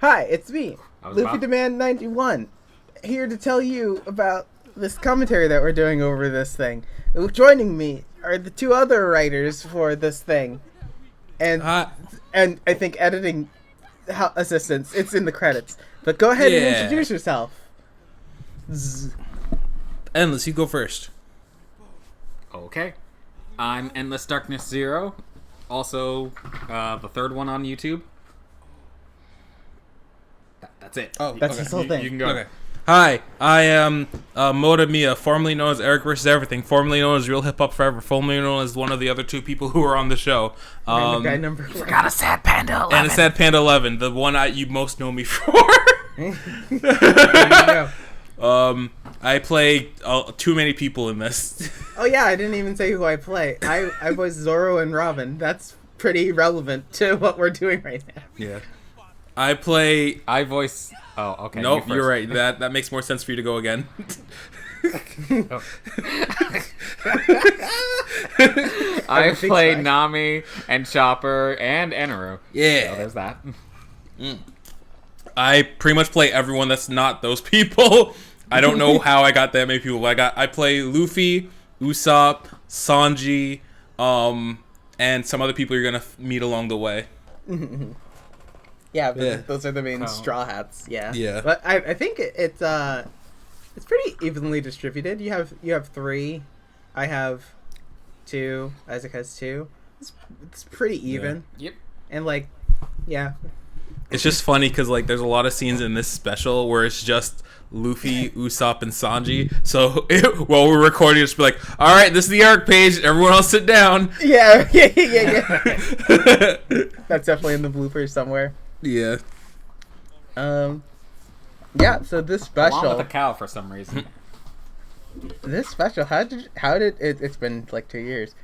Hi, it's me, Luffy Bob. Demand 91, here to tell you about this commentary that we're doing over this thing. Joining me are the two other writers for this thing, and I think editing assistants. It's in the credits. But go ahead and introduce yourself. Endless, you go first. Okay. I'm Endless Darkness Zero. Also, the third one on YouTube. That's it. Oh, that's his whole thing. You can go. Okay. Hi, I am Moda Mia, formerly known as Eric vs. Everything, formerly known as Real Hip Hop Forever, formerly known as one of the other two people who were on the show. Guy number You forgot a Sad Panda 11. And a Sad Panda 11, the one you most know me for. There you go. I play too many people in this. Oh yeah, I didn't even say who I play. I voice Zoro and Robin. That's pretty relevant to what we're doing right now. Yeah. I voice... Oh, okay. Nope, you're right. That makes more sense for you to go again. I play Nami and Chopper and Eneru. Yeah. So there's that. I pretty much play everyone that's not those people. I don't know how I got that many people. I play Luffy, Usopp, Sanji, and some other people you're gonna meet along the way. Yeah, those are the main Straw Hats. Yeah. Yeah. But I think it's pretty evenly distributed. You have 3, I have 2, Isaac has 2. It's pretty even. Yep. And yeah. It's just funny because there's a lot of scenes in this special where it's just Luffy, Usopp, and Sanji. So while we're recording, it's be like, all right, this is the arc page. Everyone else sit down. Yeah. That's definitely in the bloopers somewhere. Yeah. Yeah. So this special. Along with a cow for some reason. This special. How did it's been 2 years.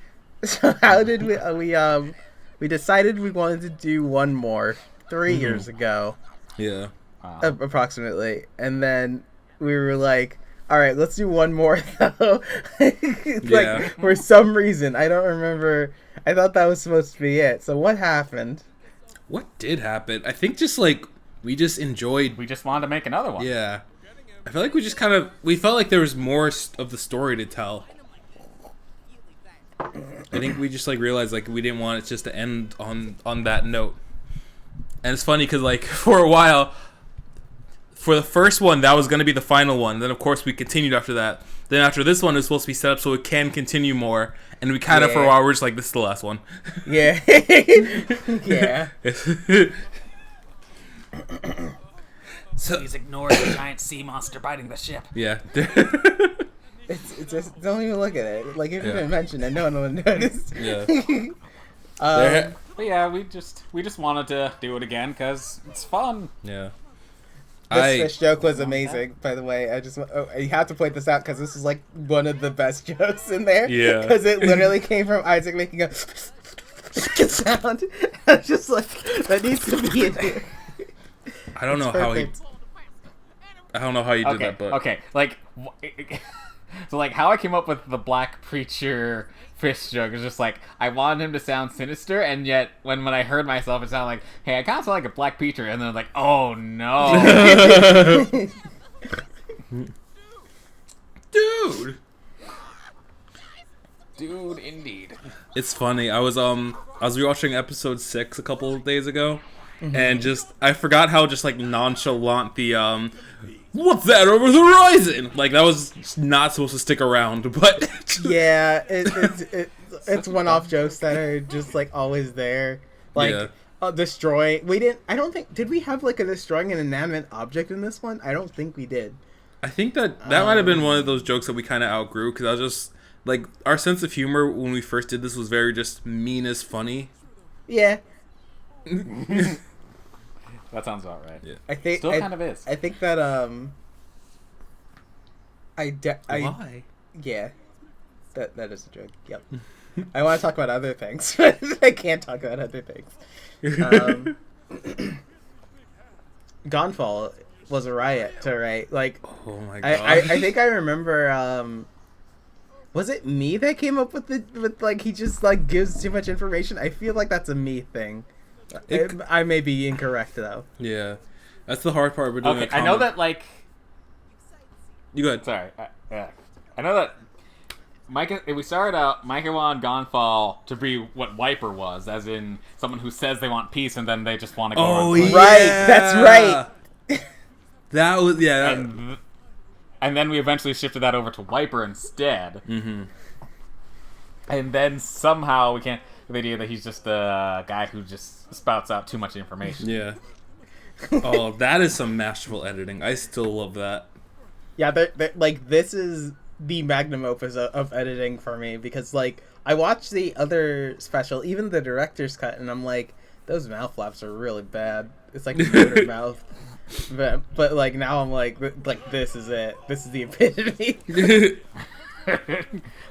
So how did we decided we wanted to do one more 3 years ago. Yeah. Approximately, and then we were like, all right, let's do one more though. For some reason I don't remember, I thought that was supposed to be it. So what happened? What did happen? I think just we just enjoyed. We just wanted to make another one. Yeah. I feel like we felt like there was more of the story to tell. I think we just realized we didn't want it just to end on that note. And it's funny because for a while, for the first one, that was going to be the final one. Then of course we continued after that. Then after this one, it's supposed to be set up so it can continue more. And we kind of for a while we're just this is the last one. Yeah. Yeah. So please ignore the giant sea monster biting the ship. Yeah. It's just, don't even look at it. If you didn't mention it, no one would notice. Yeah. But yeah, we just wanted to do it again because it's fun. Yeah. This fish joke was amazing, by the way. You have to point this out because this is one of the best jokes in there. Yeah. Because it literally came from Isaac making a sound. I was just that needs to be in here. I don't know how you did that, but okay, so how I came up with the black preacher fish joke is just I wanted him to sound sinister, and yet when I heard myself, it sounded hey, I kind of sound like a black preacher, and then oh no, dude, indeed. It's funny. I was rewatching episode 6 a couple of days ago, and I forgot how nonchalant the what's that over the horizon? That was not supposed to stick around, but yeah, it's one-off jokes that are just always there. Destroying. Did we have a destroying an inanimate object in this one? I don't think we did. I think that might have been one of those jokes that we kind of outgrew because I was just our sense of humor when we first did this was very just mean as funny. Yeah. That sounds about right. Yeah. I think still kind of is. I think that Why? Yeah. That is a joke. Yep. I want to talk about other things, but I can't talk about other things. Dawnfall was a riot to write. Oh my god. I think I remember. Was it me that came up with he just gives too much information? I feel like that's a me thing. I may be incorrect though. Yeah. That's the hard part. We're doing. Okay, I know that like. You go ahead. Sorry. I know that. We started out Micah wanted Gonfall to be what Wiper was, as in someone who says they want peace and then they just want to go. Oh yeah, right. That's right. That was And then we eventually shifted that over to Wiper instead. Mm-hmm. And then somehow we can't the idea that he's just a guy who just spouts out too much information. Yeah. Oh, that is some masterful editing. I still love that. Yeah, like this is the magnum opus of editing for me, because like I watched the other special, even the director's cut, and I'm like, those mouth flaps are really bad. It's like a mouth. But like now I'm like this is it. This is the epitome.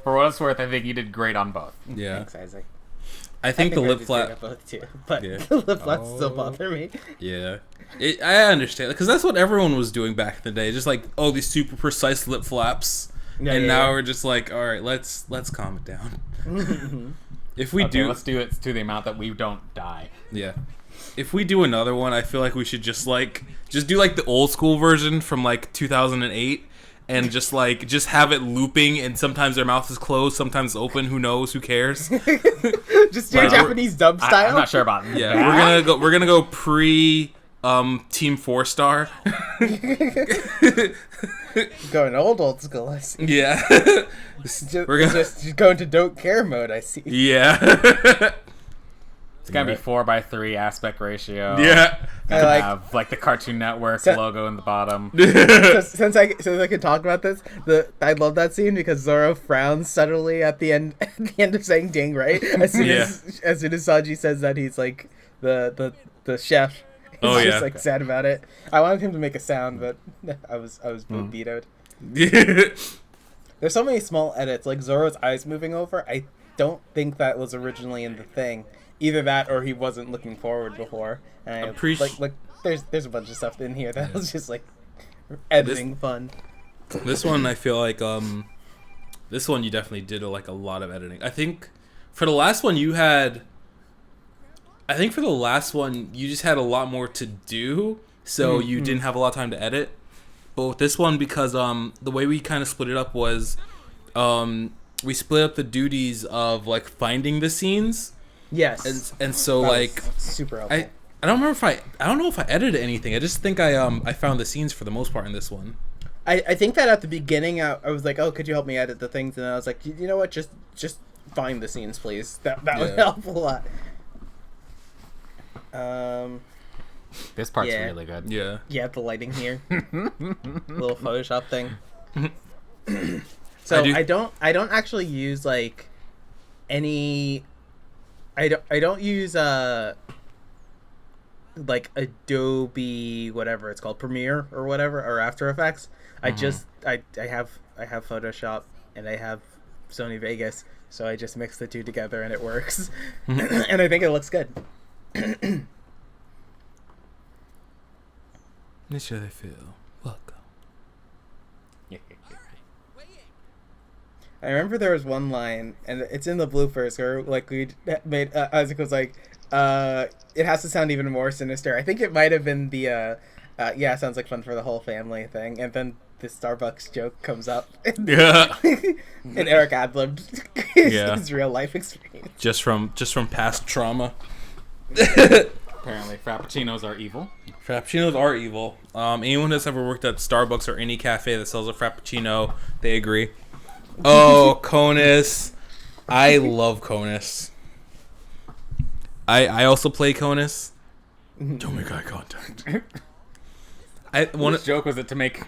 For what it's worth, I think you did great on both. Yeah. Thanks, Isaac. I think the lip flap. Both too, but Yeah. the lip flaps still bother me. Yeah. I understand, because that's what everyone was doing back in the day. Just like, oh, these super precise lip flaps. Yeah, and yeah, now yeah. we're just like, all right, let's calm it down. If we Okay, let's do it to the amount that we don't die. Yeah. If we do another one, I feel like we should just do like the old school version from like 2008, and just have it looping, and sometimes their mouth is closed, sometimes open. Who knows? Who cares? Just do Japanese dub style. I'm not sure about Yeah, that. we're gonna go pre Team 4-star. Going old school. I see. Yeah. Just going to don't care mode. I see. Yeah. It's gonna be 4:3 aspect ratio. Yeah. I like. Have like the Cartoon Network logo in the bottom. Since I can talk about this, I love that scene because Zoro frowns subtly at the end of saying "ding," right? As soon as Sanji says that he's like the chef. He's just like sad about it. I wanted him to make a sound, but I was vetoed. There's so many small edits, like Zoro's eyes moving over. I don't think that was originally in the thing. Either that, or he wasn't looking forward before. And like there's a bunch of stuff in here that was just like editing fun. This one, I feel like this one you definitely did a lot of editing. I think for the last one you just had a lot more to do, so you didn't have a lot of time to edit. But with this one, because the way we kind of split it up was we split up the duties of like finding the scenes. Yes. And so that like super helpful. I don't remember I don't know if I edited anything. I just think I found the scenes for the most part in this one. I think that at the beginning I was like, oh, could you help me edit the things? And I was like, you know what, just find the scenes, please. That would help a lot. This part's really good. Yeah. Yeah, the lighting here. Little Photoshop thing. So I don't actually use like any I don't use like Adobe whatever it's called, Premiere or whatever, or After Effects. I have Photoshop and I have Sony Vegas, so I just mix the two together and it works. And I think it looks good. Make sure they feel welcome. I remember there was one line, and it's in the bloopers, where like we made Isaac was like, it has to sound even more sinister. I think it might have been the yeah, sounds like fun for the whole family thing, and then the Starbucks joke comes up. Yeah. And Eric ad-libbed his real life experience. Just from past trauma. Apparently, Frappuccinos are evil. Frappuccinos are evil. Anyone that's ever worked at Starbucks or any cafe that sells a Frappuccino, they agree. Oh, Conus. I love Conus. I also play Conus. Don't make eye contact. What joke was it to make...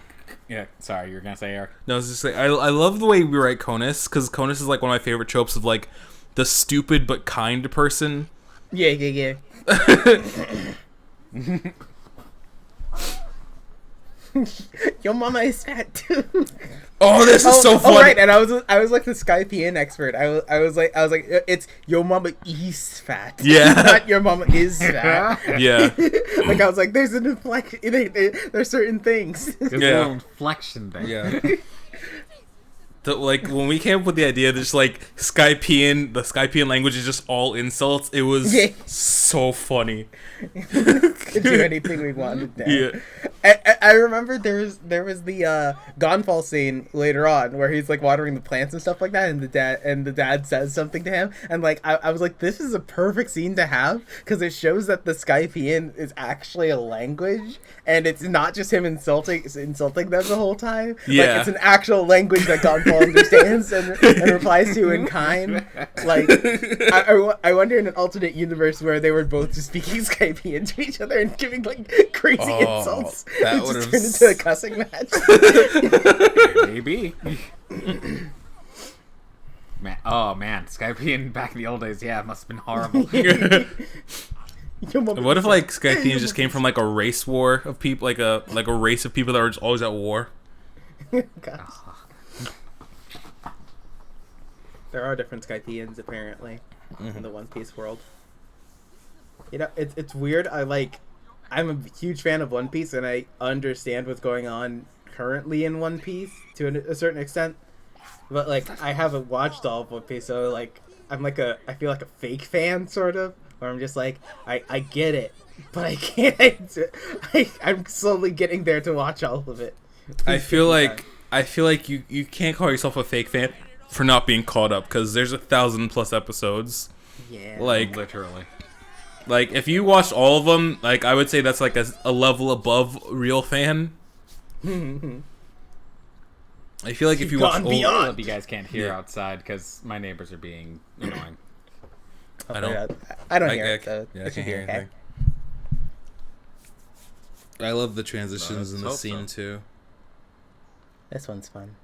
Yeah, sorry, you were going to say, Eric. No, I was just saying, I love the way we write Conus, because Conus is like one of my favorite tropes of like the stupid but kind person. Yeah. Your mama is fat too. Oh, this is so funny. Oh, right, and I was like the Skypean expert. I was like it's your mama is fat. Yeah. Not your mama is fat. Yeah. Like I was like, there's an inflection. There's certain things. There's a little inflection there. Yeah. Like when we came up with the idea, there's like Skypean. The Skypean language is just all insults. It was so funny. Could do anything we wanted to. Yeah. I remember there was the Gonfall scene later on where he's like watering the plants and stuff like that, and the dad says something to him, and like I was like, this is a perfect scene to have because it shows that the Skypean is actually a language and it's not just him insulting them the whole time. Yeah. Like, it's an actual language that Gonfall understands and replies to in kind. Like I wonder in an alternate universe where they were both just speaking Skypean to each other and giving like crazy insults. That would would have turned into a cussing match. Maybe. Man, oh man, Skypean back in the old days, yeah, it must have been horrible. What if like Skypeans just came from like a race war of people, like a race of people that were just always at war? Gosh. There are different Skypeans apparently in the One Piece world. You know, it's weird. I'm a huge fan of One Piece, and I understand what's going on currently in One Piece to a certain extent. But like, I haven't watched all of One Piece, so like, I feel like a fake fan sort of, where I'm just like, I get it, but I can't. I'm slowly getting there to watch all of it. I feel like you can't call yourself a fake fan for not being caught up, because there's 1,000+ episodes. Yeah. Like literally. Like, if you watched all of them, like, I would say that's, like, a level above real fan. I feel like if you watch all... All of you guys can't hear outside, because my neighbors are being annoying. I don't hear it, so I can't hear anything. I love the transitions in the scene, too. This one's fun.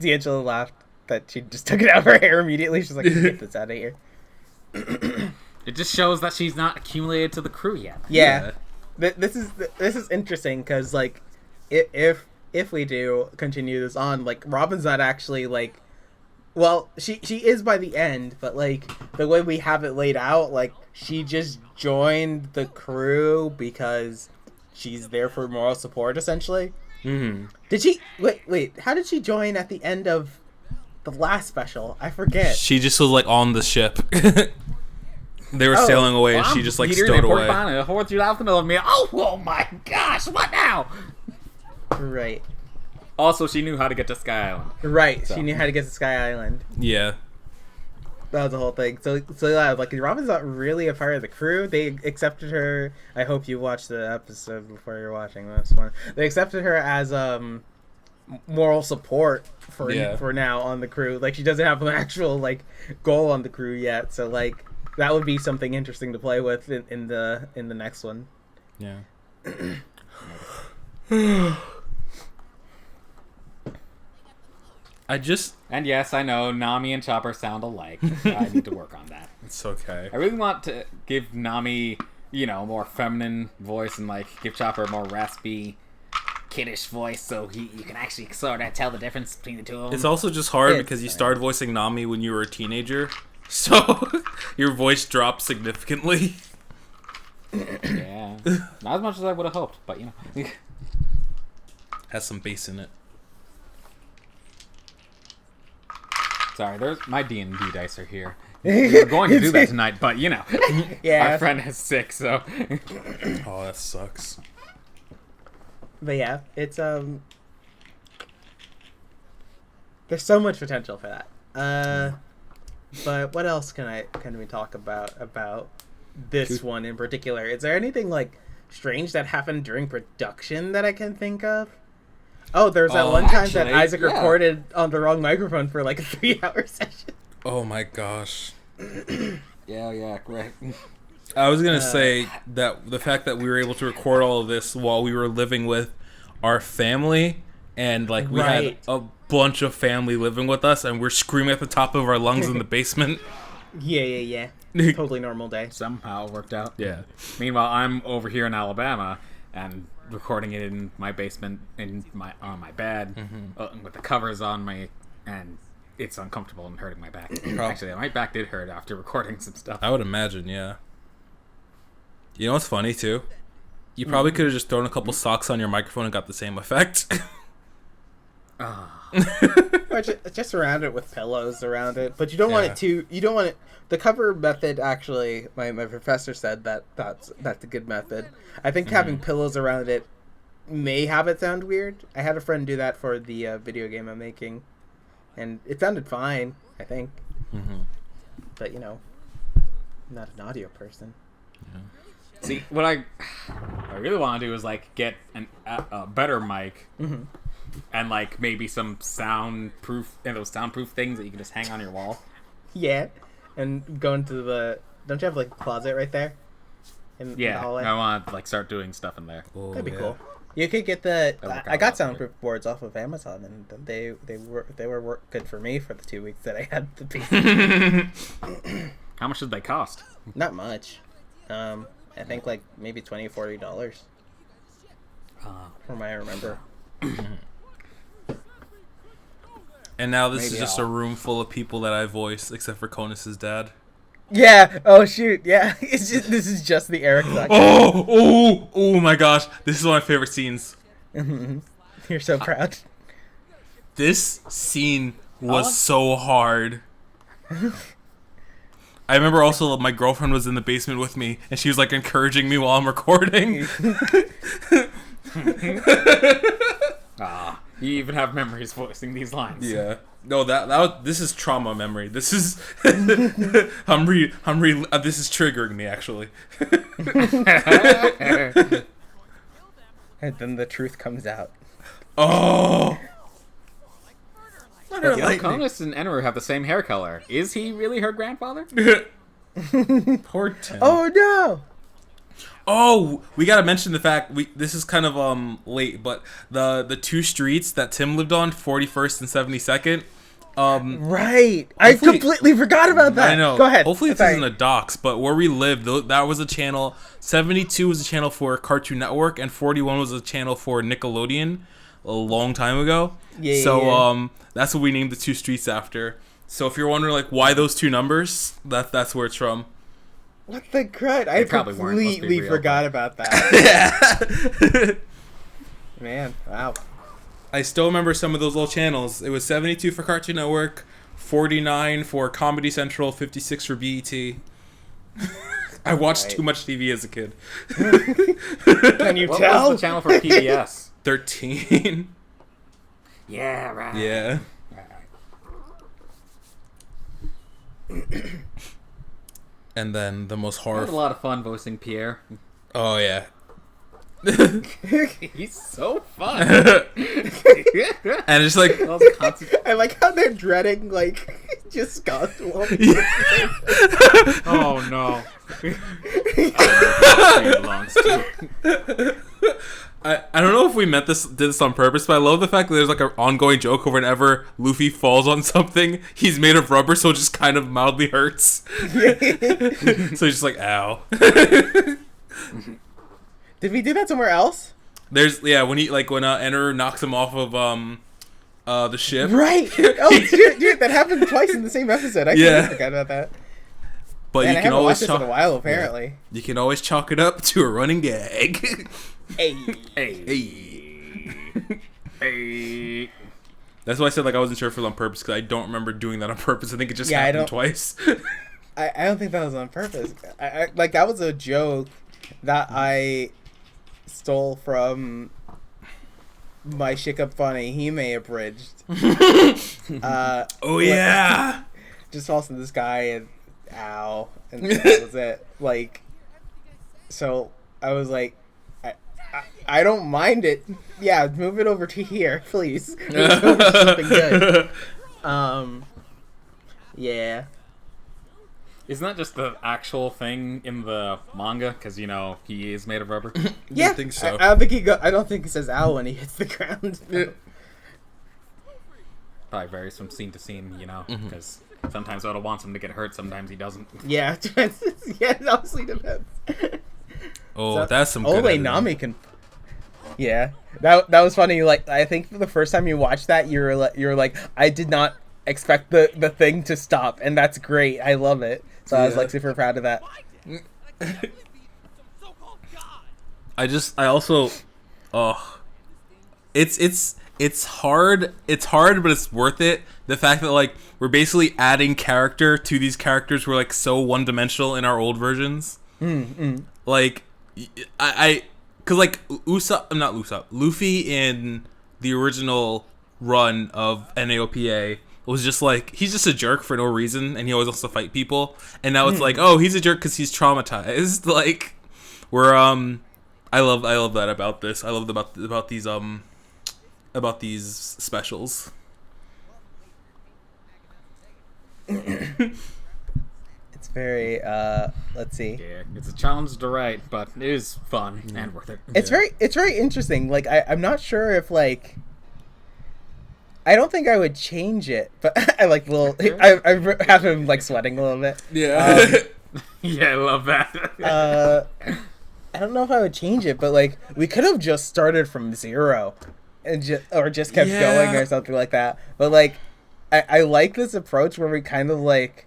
D'Angelo laughed that she just took it out of her hair immediately. She's like, get this out of here. It just shows that she's not accumulated to the crew yet. Yeah. This is interesting because, like, if we do continue this on, like, Robin's not actually, like, well, she is by the end, but, like, the way we have it laid out, like, she just joined the crew because she's there for moral support, essentially. Mm-hmm. Did she... Wait, how did she join at the end of the last special? I forget. She just was, like, on the ship. They were sailing away, and she just, like, stowed away. Hordes you out the middle of me. Oh my gosh, what now? Right. Also, she knew how to get to Sky Island. Right, so. She knew how to get to Sky Island. Yeah. That was the whole thing. So yeah, like, Robin's not really a part of the crew. They accepted her. I hope you watched the episode before you're watching this one. They accepted her as moral support for now on the crew. Like, she doesn't have an actual, like, goal on the crew yet. So, like, that would be something interesting to play with in the next one. Yeah. And yes, I know Nami and Chopper sound alike. I need to work on that. It's okay. I really want to give Nami, a more feminine voice and, like, give Chopper a more raspy, kiddish voice so you can actually sort of tell the difference between the two of them. It's also just hard because you started voicing Nami when you were a teenager, so your voice dropped significantly. Yeah. Not as much as I would have hoped, but, Has some bass in it. Sorry, my D&D dice are here. We were going to do that tonight, but, yeah. Our friend is sick, so... Oh, that sucks. But yeah, it's, there's so much potential for that. But what else can we talk about this one in particular? Is there anything, like, strange that happened during production that I can think of? Oh, there's that one time that Isaac recorded on the wrong microphone for, like, a 3-hour session. Oh my gosh. Yeah, great. I was gonna say that the fact that we were able to record all of this while we were living with our family, and, like, we had a bunch of family living with us, and we're screaming at the top of our lungs in the basement. Yeah. Totally normal day. Somehow it worked out. Yeah. Meanwhile, I'm over here in Alabama and recording it in my basement on my bed with the covers on me, and it's uncomfortable and hurting my back. Actually, my back did hurt after recording some stuff. I would imagine, yeah. You know what's funny too? You probably could have just thrown a couple socks on your microphone and got the same effect. Or just surround it with pillows around it, but you don't want it to. You don't want it. The cover method, actually, my professor said that's a good method. I think having pillows around it may have it sound weird. I had a friend do that for the video game I'm making, and it sounded fine, I think. But I'm not an audio person. Yeah. See, what I really want to do is like get a better mic, and like maybe some soundproof, those soundproof things that you can just hang on your wall. Yeah, and go into the. Don't you have like a closet right there? In the hallway? I want to like start doing stuff in there. Oh, That'd be cool. You could get I got soundproof boards off of Amazon, and they were good for me for the 2 weeks that I had the PC. How much did they cost? Not much. I think like maybe $20-$40. From what I remember. And now this is just a room full of people that I voice, except for Conus's dad. Yeah. Oh shoot. Yeah. This is just the Eric section. Oh my gosh! This is one of my favorite scenes. You're so proud. This scene was so hard. I remember also my girlfriend was in the basement with me, and she was like encouraging me while I'm recording. You even have memories voicing these lines. Yeah. No, this is trauma memory. This is this is triggering me actually. And then the truth comes out. Oh. Conus and Enru have the same hair color. Is he really her grandfather? Poor Tim. Oh no. Oh, we gotta mention the fact this is kind of late, but the two streets that Tim lived on, 41st and 72nd. Right. I completely forgot about that. I know. Go ahead. Hopefully this isn't a dox, but where we lived, that was a channel. 72 was a channel for Cartoon Network, and 41 was a channel for Nickelodeon a long time ago. Yeah. So that's what we named the two streets after. So if you're wondering like why those two numbers, that's where it's from. What the crud? I completely forgot about that. Yeah. Man, wow. I still remember some of those little channels. It was 72 for Cartoon Network, 49 for Comedy Central, 56 for BET. I watched too much TV as a kid. Can you what tell? What was the channel for PBS? 13. Yeah, right. Yeah. And then the most I had horrible. a lot of fun voicing Pierre. Oh yeah. He's so fun. And it's like I like how they're dreading just gospel. Oh no. I don't know if we did this on purpose, but I love the fact that there's like an ongoing joke of whenever Luffy falls on something, he's made of rubber, so it just kind of mildly hurts. So he's just like, ow. Did we do that somewhere else? When Enru knocks him off of the ship. Right. Oh, dude, that happened twice in the same episode. I completely forgot about that. But Man, you I can haven't always watched this in a while, apparently. You can always chalk it up to a running gag. Hey. That's why I said I wasn't sure if it was on purpose, because I don't remember doing that on purpose. I think it just happened twice. I don't think that was on purpose. That was a joke that I stole from my Shikup Funny Hime abridged. Oh yeah. Just also this guy and ow, and that was it. So I was like, I don't mind it. Yeah, move it over to here, please. Move it over to something good. Yeah. Isn't that just the actual thing in the manga? Because he is made of rubber. Yeah, I think so. I don't think I don't think he says "ow" when he hits the ground. Probably varies from scene to scene, because sometimes Oda wants him to get hurt, sometimes he doesn't. Yeah, it honestly depends. Oh, that's some good editing. Nami can. Yeah, that was funny. I think the first time you watched that, you're like, I did not expect the thing to stop, and that's great. I love it. So I was super proud of that. it's hard, but it's worth it. The fact that like we're basically adding character to these characters who were like so one-dimensional in our old versions. Like I cuz like Luffy in the original run of NAOPA was just like, he's just a jerk for no reason, and he always wants to fight people. And now it's like, oh, he's a jerk because he's traumatized. Like, we're I love that about this. I love about these specials. It's very let's see. Yeah, it's a challenge to write, but it is fun and worth it. It's very interesting. Like I'm not sure if like, I don't think I would change it, but I like I have him like sweating a little bit. Yeah. Yeah, I love that. I don't know if I would change it, but like we could have just started from zero and just kept going or something like that. But like I like this approach where we kind of like,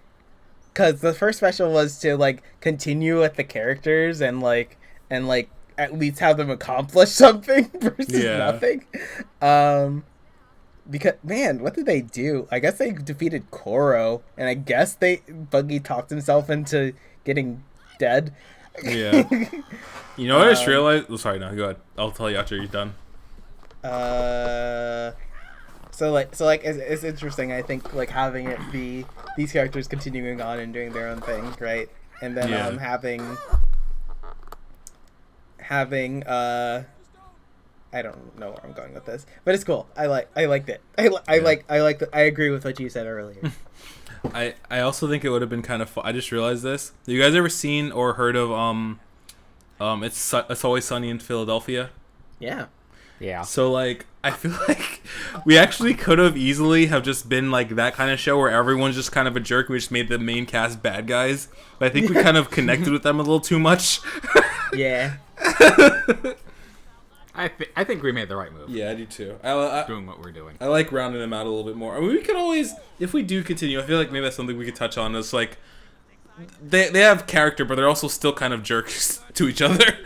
because the first special was to like continue with the characters and like at least have them accomplish something versus nothing. Because, man, what did they do? I guess they defeated Koro, and I guess Buggy talked himself into getting dead. Yeah. You know what I just realized? Oh, sorry, no, go ahead. I'll tell you after you're done. So it's interesting. I think like having it be these characters continuing on and doing their own thing, right? And then having I don't know where I'm going with this, but it's cool. I liked it. I agree with what you said earlier. I also think it would have been kind of fun. I just realized this. Have you guys ever seen or heard of It's Always Sunny in Philadelphia? Yeah. Yeah. So like I feel like we actually could have easily have just been like that kind of show where everyone's just kind of a jerk. We just made the main cast bad guys. But I think we kind of connected with them a little too much. Yeah. I think we made the right move. Yeah, I do too. Doing what we're doing. I like rounding them out a little bit more. I mean, we could always, if we do continue, I feel like maybe that's something we could touch on. It's like they have character, but they're also still kind of jerks to each other.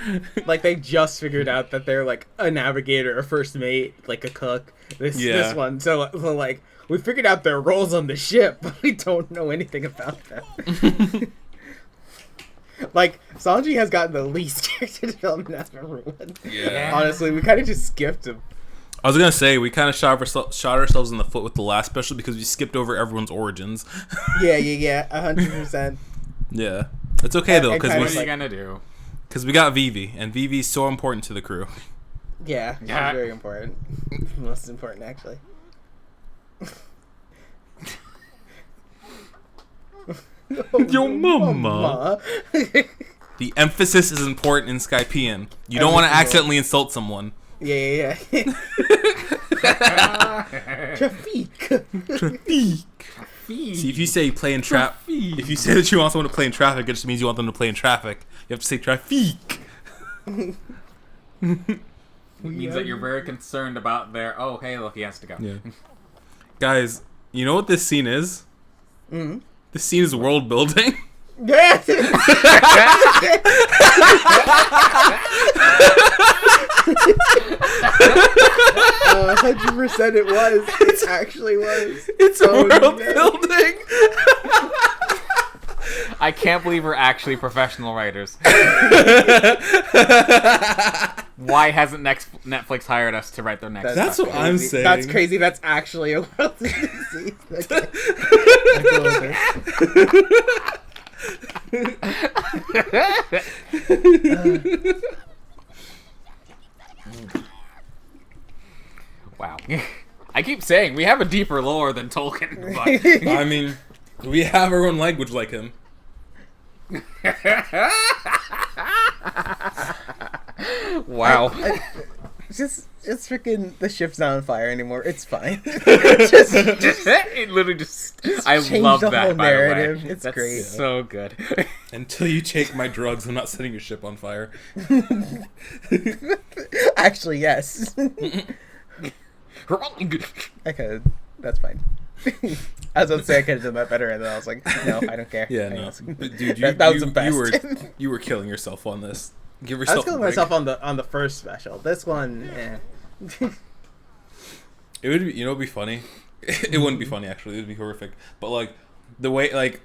Like they just figured out that they're like a navigator, a first mate, like a cook. This one. So like we figured out their roles on the ship, but we don't know anything about them. Like, Sanji has gotten the least character development out of everyone. Yeah. Honestly, we kind of just skipped him. I was going to say, we kind of shot ourselves in the foot with the last special because we skipped over everyone's origins. Yeah, 100%. Yeah. It's okay, though, because what are you going to do? Because we got Vivi, and Vivi's so important to the crew. Yeah, she's very important. Most important, actually. Your mama. The emphasis is important in Skypean. You don't want to accidentally insult someone. Yeah. Traffic. See, if you say play in traffic, if you say that you want someone to play in traffic, it just means you want them to play in traffic. You have to say traffic. It means that you're very concerned about their. Oh, hey, look, he has to go. Yeah. Guys, you know what this scene is? Mm-hmm. This scene is world building. Yes. 100% it was. It actually was. It's world building. I can't believe we're actually professional writers. Why hasn't Netflix hired us to write their next? That's what I'm saying. That's crazy. That's actually a world building. Wow. I keep saying we have a deeper lore than Tolkien. But... I mean, we have our own language like him. Wow. Just freaking the ship's not on fire anymore. It's fine. It literally just I love the that whole by narrative. the way. It's That's great. So good. Until you take my drugs, I'm not setting your ship on fire. Actually, yes. I could. That's fine. I was about to say I could have done that better, and then I was like, no, I don't care. Yeah, no. But dude, that was the best. You were killing yourself on this. Give I yourself was killing myself on the first special. This one, It would be, you know, it'd be funny. It wouldn't be funny actually. It would be horrific. But like the way like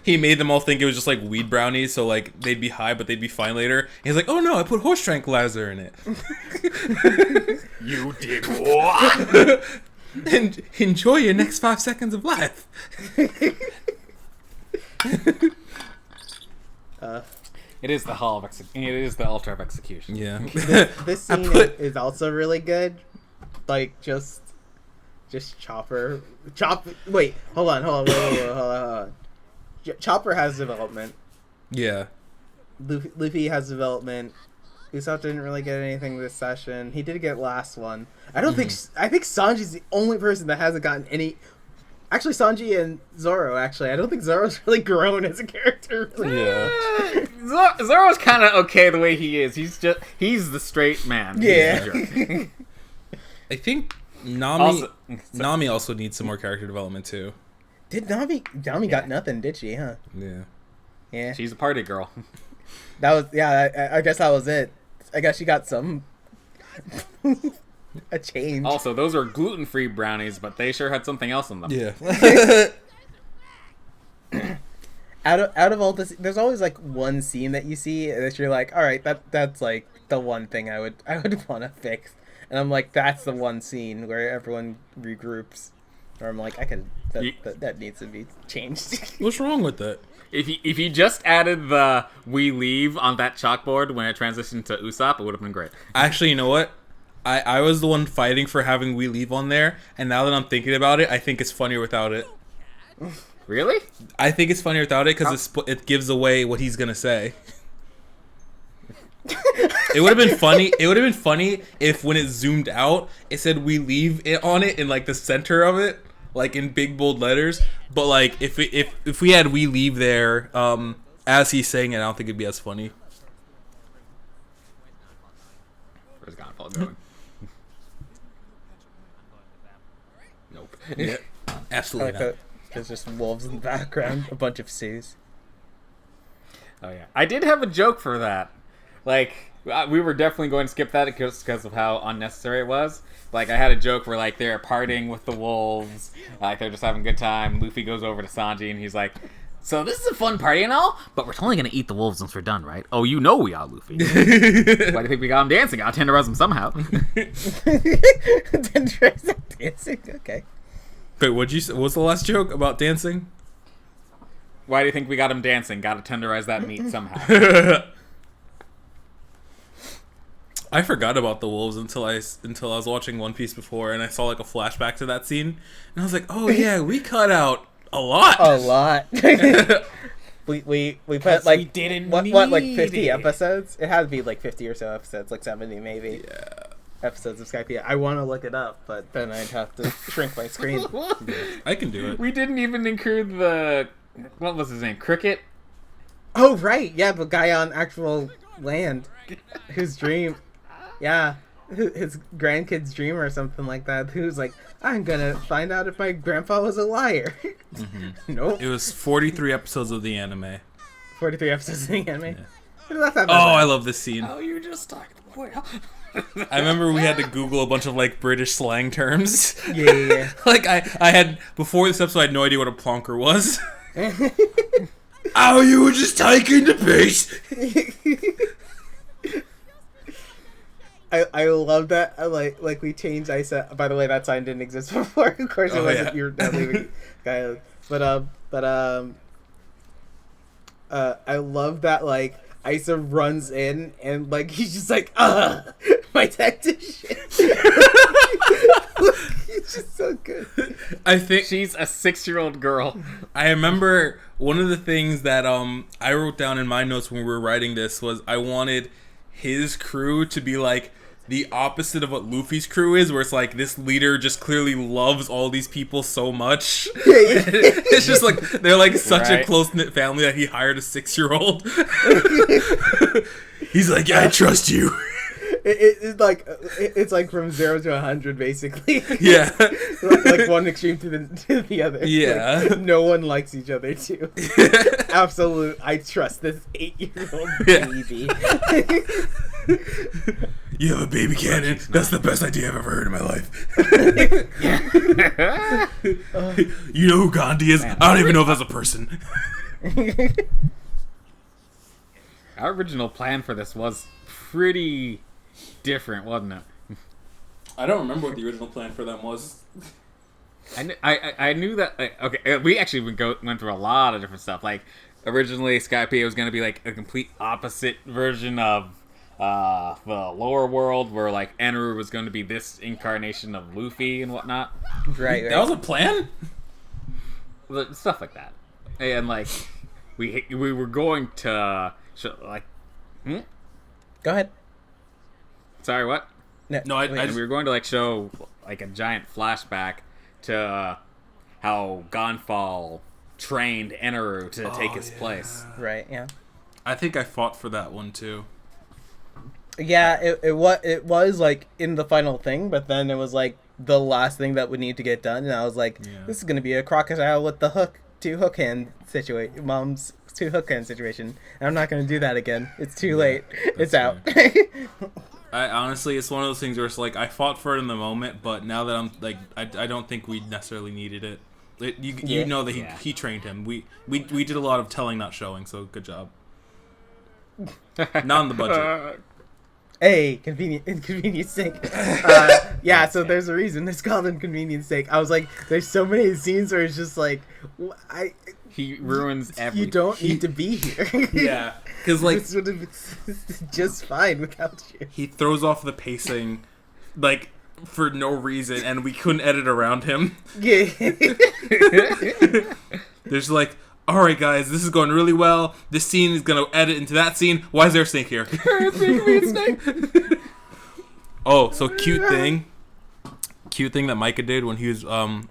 he made them all think it was just like weed brownies, so like they'd be high, but they'd be fine later. And he's like, "Oh no, I put horse tranquilizer in it." You did what? And enjoy your next 5 seconds of life. It is the hall of it is the altar of execution. Yeah. This scene is also really good. Like just Chopper. Wait, hold on. Chopper has development. Yeah. Luffy has development. Usopp didn't really get anything this session. He did get last one. I think Sanji's the only person that hasn't gotten any. Actually, Sanji and Zoro. Actually, I don't think Zoro's really grown as a character. Really. Yeah. Zoro's kind of okay the way he is. He's the straight man. Yeah. I think Nami also needs some more character development too. Did Nami got nothing, did she? Huh? Yeah. Yeah. She's a party girl. That was I guess that was it. I guess she got some a change. Also, those are gluten-free brownies, but they sure had something else in them. Yeah. Out of all this, there's always like one scene that you see that you're like, all right, that's like the one thing I would want to fix, and I'm like, that's the one scene where everyone regroups, or I'm like, that needs to be changed. What's wrong with that? If you just added the "we leave" on that chalkboard when it transitioned to Usopp, it would have been great. Actually, you know what? I was the one fighting for having "we leave" on there, and now that I'm thinking about it, I think it's funnier without it. Really? I think it's funnier without it because it gives away what he's gonna say. It would have been funny. It would have been funny if when it zoomed out, it said "we leave" it on it in like the center of it, like in big bold letters. But like if we had "we leave" there, as he's saying it, I don't think it'd be as funny. Where's Gonfall going? Nope. Yeah, absolutely not. There's just wolves in the background, a bunch of Sues. Oh yeah, I did have a joke for that. Like we were definitely going to skip that because of how unnecessary it was. Like I had a joke where like they're partying with the wolves, like they're just having a good time. Luffy goes over to Sanji and he's like, "So this is a fun party and all, but we're only gonna eat the wolves once we're done, right?" "Oh, you know we are, Luffy." "Why do you think we got them dancing? I'll tenderize them somehow." Tenderize them dancing. Okay. Wait, what was the last joke about dancing? "Why do you think we got him dancing? Gotta tenderize that meat somehow." I forgot about the wolves until I was watching One Piece before, and I saw like a flashback to that scene, and I was like, "Oh yeah, we cut out a lot." A lot. we put like we didn't what like 50 it. episodes? It had to be like 50 or so episodes, like 70 maybe. Yeah. Episodes of Skype. I want to look it up, but then I'd have to shrink my screen. I can do it. We didn't even include the what was his name? Cricket. Oh right, yeah, the guy on actual land, whose dream, yeah, his grandkid's dream or something like that. Who's like, I'm gonna find out if my grandpa was a liar. Mm-hmm. Nope. It was 43 episodes of the anime. 43 episodes of the anime. Yeah. That's not that Oh, bad. I love this scene. Oh, you just talked the boy. I remember we had to Google a bunch of like British slang terms. Yeah. Like I had before this episode, I had no idea what a plonker was. Oh, you were just taking the piss. I love that. Like we changed ISA. By the way, that sign didn't exist before. Of course, it wasn't. Yeah. You're not leaving. Guy, but I love that. Like Isa runs in and like he's just like, my tactician. It's just so good. I think She's a 6-year-old girl. I remember one of the things that I wrote down in my notes when we were writing this was I wanted his crew to be like the opposite of what Luffy's crew is, where it's like this leader just clearly loves all these people so much. It's just like they're like such a Right. close-knit family that he hired a 6-year-old. He's like, yeah, I trust you. It's like from 0 to 100 basically. Yeah. like one extreme to the other. Yeah. Like, no one likes each other too. Absolute. I trust this 8-year-old Yeah. baby. You have a baby cannon. That's the best idea I've ever heard in my life. You know who Gandhi is? Man, I don't even know if that's a person. Our original plan for this was pretty different, wasn't it? I don't remember what the original plan for them was. I knew that. Okay, we actually went through a lot of different stuff. Like originally, Skypiea was going to be like a complete opposite version of the lower world, where like Enru was going to be this incarnation of Luffy and whatnot. Right. That was a plan? Stuff like that, and like we were going to show, like. Go ahead. Sorry, what? No, And we were going to like show like a giant flashback to how Gonfall trained Enru to take his place. Right. Yeah. I think I fought for that one too. Yeah. It was like in the final thing, but then it was like the last thing that would need to get done, and I was like, this is gonna be a crocodile with the two hook hand situation. Mom's two hook hand situation. And I'm not gonna do that again. It's too late. It's out. I honestly, it's one of those things where it's like I fought for it in the moment, but now that I'm like, I don't think we necessarily needed it. You know that he trained him. We did a lot of telling, not showing. So good job. Not on the budget. Hey, inconvenience sake. Yeah, so there's a reason it's called inconvenience sake. I was like, there's so many scenes where it's just like, He ruins everything. You don't need to be here. Yeah, because like this would have been just fine without you. He throws off the pacing, like for no reason, and we couldn't edit around him. Yeah. There's like, all right, guys, this is going really well. This scene is gonna edit into that scene. Why is there a snake here? Oh, so cute thing that Micah did when he was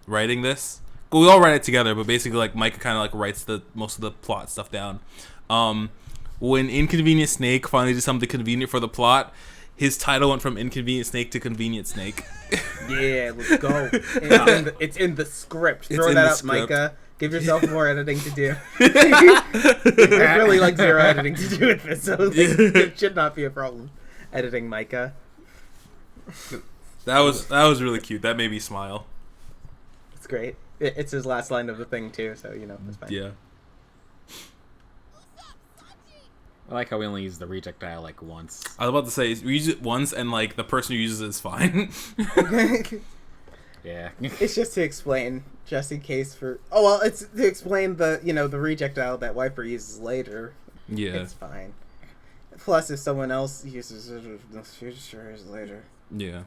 writing this. Well, we all write it together, but basically, like Micah kind of like writes most of the plot stuff down. When Inconvenient Snake finally did something convenient for the plot, his title went from Inconvenient Snake to Convenient Snake. Yeah, let's go. It's in the script. Throw that up, Micah. Give yourself more editing to do. There's really like zero editing to do with this, so it should not be a problem. Editing Micah. That was really cute. That made me smile. It's great. It's his last line of the thing too, so you know it's fine. Yeah. I like how we only use the rejectile like once. I was about to say we use it once, and like the person who uses it is fine. Yeah. It's just to explain, just in case for. Oh well, it's to explain the the rejectile that Wiper uses later. Yeah. It's fine. Plus, if someone else uses it in the future later. Yeah.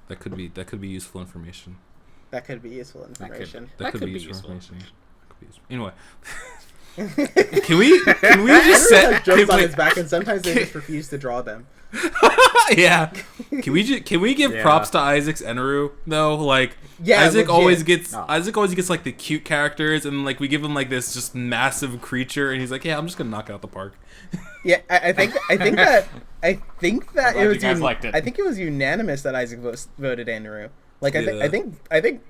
That could be useful information. That could be useful information. That could be useful information. Anyway. Can we just set jokes on his back, and sometimes they just refuse to draw them. Yeah. Can we give props to Isaac's Enru though? Like Isaac legit. always gets like the cute characters, and like we give him like this just massive creature, and he's like, yeah, I'm just gonna knock it out the park. Yeah, I think that it was. You guys liked it. I think it was unanimous that Isaac voted Enru. Like I think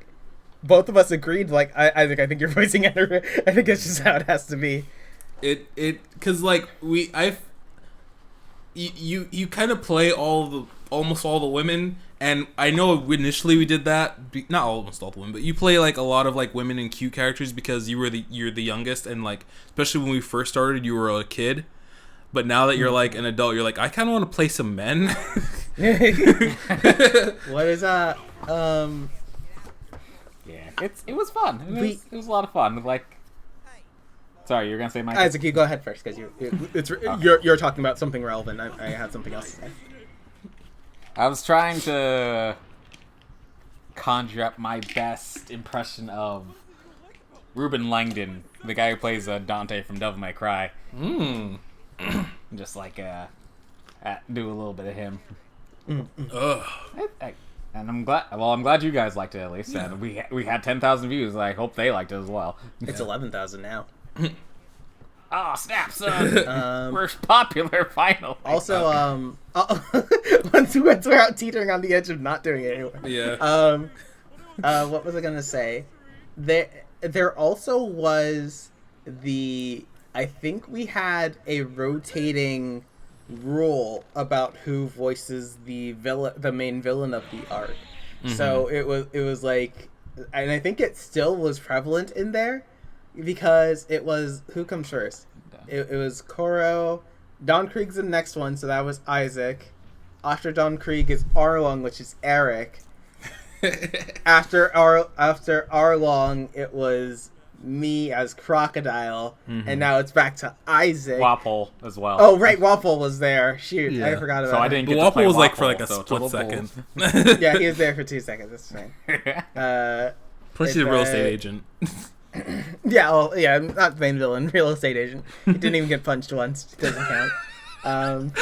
both of us agreed. Like I think you're voicing Enru. I think that's just how it has to be. It because like you kind of play almost all the women, and I know initially we did that, not almost all the women, but you play like a lot of like women and cute characters because you're the youngest, and like especially when we first started you were a kid, but now that you're like an adult you're like, I kind of want to play some men. What is that? Yeah, it was fun. It was a lot of fun. Like, sorry, you're gonna say Mike? Isaac, you go ahead first because you're talking about something relevant. I had something else to say. I was trying to conjure up my best impression of Ruben Langdon, the guy who plays Dante from Devil May Cry. Just like do a little bit of him. And I'm glad you guys liked it at least. Yeah. And we had 10,000 views. I hope they liked it as well. It's 11,000 now. Oh snap, son! We're popular finally. Also, once we're out teetering on the edge of not doing it anymore. Yeah. What was I gonna say? There also was I think we had a rotating rule about who voices the main villain of the arc. Mm-hmm. So it was like, and I think it still was prevalent in there because it was who comes first. It was Koro. Don Krieg's the next one, so that was Isaac. After Don Krieg is Arlong, which is Eric. After Arlong, it was me as Crocodile, and now it's back to Isaac. Wapol as well. Oh, right, Wapol was there. Shoot, yeah. I forgot about that. So I didn't get Wapol to play was like Wapol, for like a so split second. Yeah, he was there for 2 seconds. That's fine. Plus, he's a real estate agent. Yeah, well, yeah, not the main villain, real estate agent. He didn't even get punched once. Doesn't count. I love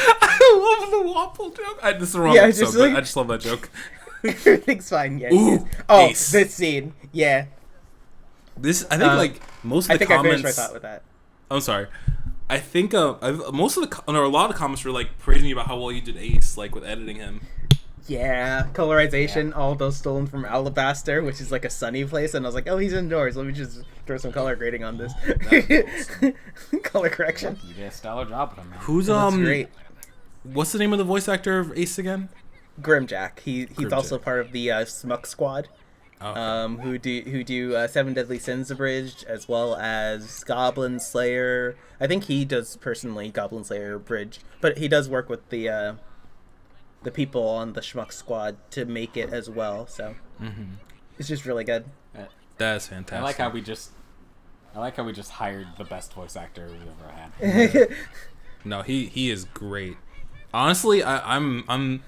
the Wapol joke. This is the wrong episode, but I just love that joke. Everything's fine. Yeah. Ooh, Ace. This scene. Yeah. This, I think, like most of the comments. I finished my thought with that. I'm sorry. I think most of a lot of the comments were like praising you about how well you did Ace, like with editing him. Yeah, colorization, all those stolen from Alabaster, which is like a sunny place, and I was like, oh, he's indoors. Let me just throw some color grading on this. Color correction. You did a stellar job with him, man. Who's great. What's the name of the voice actor of Ace again? Grimjack. He's also part of the Smuck Squad. Okay. Who do Seven Deadly Sins Abridged, as well as Goblin Slayer. I think he does personally Goblin Slayer Abridged, but he does work with the people on the Schmuck Squad to make it as well. So it's just really good. That's fantastic. I like how we just hired the best voice actor we've ever had. No, he is great. Honestly, I'm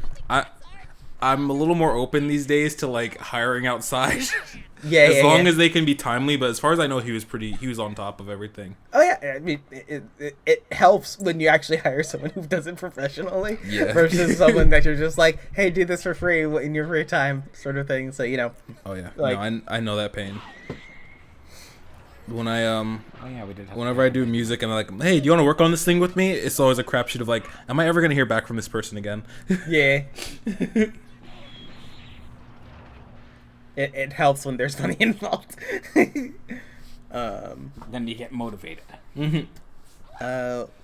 a little more open these days to like hiring outside. As long as they can be timely, but as far as I know, he was on top of everything. Oh yeah, I mean, it helps when you actually hire someone who does it professionally versus someone that you're just like, hey, do this for free in your free time, sort of thing. So Oh yeah, like, no, I know that pain. When I we did. Whenever I do music and I'm like, hey, do you want to work on this thing with me? It's always a crapshoot of like, am I ever gonna hear back from this person again? Yeah. It helps when there's money involved. Then you get motivated.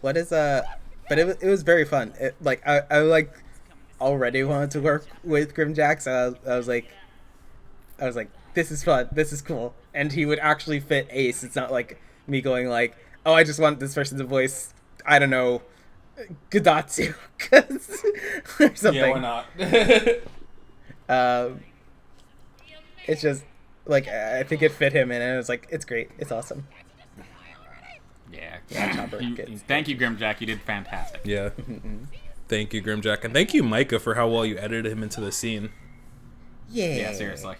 What is but it was very fun. I like already wanted to work with Grimjack, so I was like, this is fun, this is cool, and he would actually fit Ace. It's not like me going like, oh, I just want this person to voice, I don't know, Gadatsu, or something. Yeah, why not? It's just like, I think it fit him, and it was like, it's great, it's awesome. Yeah. Thank you, Grimjack. You did fantastic. Yeah. Thank you, Grimjack, and thank you, Micah, for how well you edited him into the scene. Yeah, seriously.